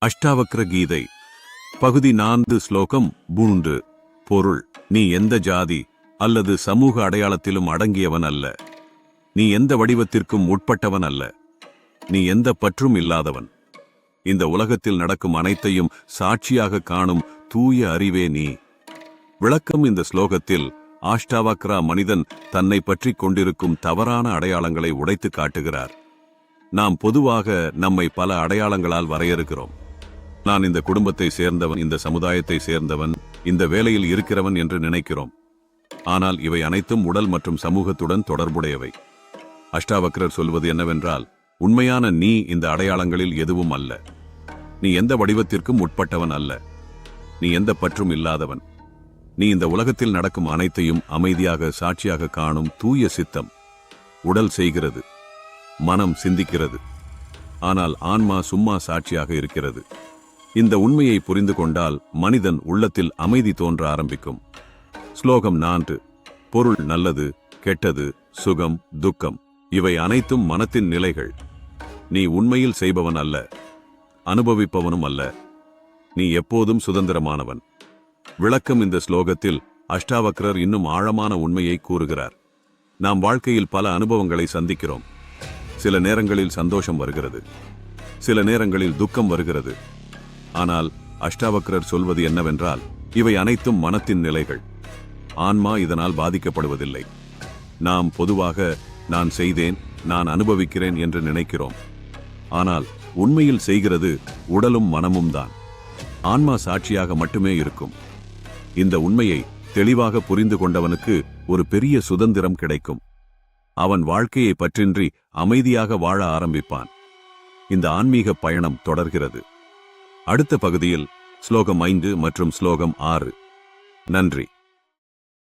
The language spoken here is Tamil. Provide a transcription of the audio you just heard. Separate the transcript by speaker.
Speaker 1: அஷ்டாவக்ர கீதை பகுதி 4 ஸ்லோகம் 3 பொருள். நீ எந்த ஜாதி அல்லது சமூக அடையாளத்திலும் அடங்கியவன் அல்ல. நீ எந்த வடிவத்திற்கும் உட்பட்டவன் அல்ல. நீ எந்த பற்றும் இல்லாதவன். இந்த உலகத்தில் நடக்கும் அனைத்தையும் சாட்சியாக காணும் தூய அறிவே நீ. விளக்கம். இந்த ஸ்லோகத்தில் அஷ்டாவக்ரா மனிதன் தன்னை பற்றி கொண்டிருக்கும் தவறான அடையாளங்களை உடைத்து காட்டுகிறார். நாம் பொதுவாக நம்மை பல அடையாளங்களால் வரையறுக்கிறோம். நான் இந்த குடும்பத்தை சேர்ந்தவன், இந்த சமுதாயத்தை சேர்ந்தவன், இந்த வேலையில் இருக்கிறவன் என்று நினைக்கிறோம். ஆனால் இவை அனைத்தும் உடல் மற்றும் சமூகத்துடன் தொடர்புடையவை. அஷ்டாவக்ரர் சொல்வது என்னவென்றால், உண்மையான நீ இந்த அடையாளங்களில் எதுவும் அல்ல. நீ எந்த வடிவத்திற்கும் உட்பட்டவன் அல்ல. நீ எந்த பற்றும் இல்லாதவன். நீ இந்த உலகத்தில் நடக்கும் அனைத்தையும் அமைதியாக சாட்சியாக காணும் தூய சித்தம். உடல் செய்கிறது, மனம் சிந்திக்கிறது, ஆனால் ஆன்மா சும்மா சாட்சியாக இருக்கிறது. இந்த உண்மையை புரிந்து கொண்டால் மனிதன் உள்ளத்தில் அமைதி தோன்ற ஆரம்பிக்கும். ஸ்லோகம் 4 பொருள். நல்லது, கெட்டது, சுகம், துக்கம் இவை அனைத்தும் மனத்தின் நிலைகள். நீ உண்மையில் செய்பவன் அல்ல, அனுபவிப்பவனும் அல்ல. நீ எப்போதும் சுதந்திரமானவன். விளக்கம். இந்த ஸ்லோகத்தில் அஷ்டாவக்ரர் இன்னும் ஆழமான உண்மையை கூறுகிறார். நாம் வாழ்க்கையில் பல அனுபவங்களை சந்திக்கிறோம். சில நேரங்களில் சந்தோஷம் வருகிறது, சில நேரங்களில் துக்கம் வருகிறது. ஆனால் அஷ்டாவக்ரர் சொல்வது என்னவென்றால், இவை அனைத்தும் மனத்தின் நிலைகள். ஆன்மா இதனால் பாதிக்கப்படுவதில்லை. நாம் பொதுவாக நான் செய்தேன், நான் அனுபவிக்கிறேன் என்று நினைக்கிறோம். ஆனால் உண்மையில் செய்கிறது உடலும் மனமும் தான். ஆன்மா சாட்சியாக மட்டுமே இருக்கும். இந்த உண்மையை தெளிவாக புரிந்து கொண்டவனுக்கு ஒரு பெரிய சுதந்திரம் கிடைக்கும். அவன் வாழ்க்கையை பற்றின்றி அமைதியாக வாழ ஆரம்பிப்பான். இந்த ஆன்மீக பயணம் தொடர்கிறது. அடுத்த பகுதியில் ஸ்லோகம் 5 மற்றும் ஸ்லோகம் 6. நன்றி.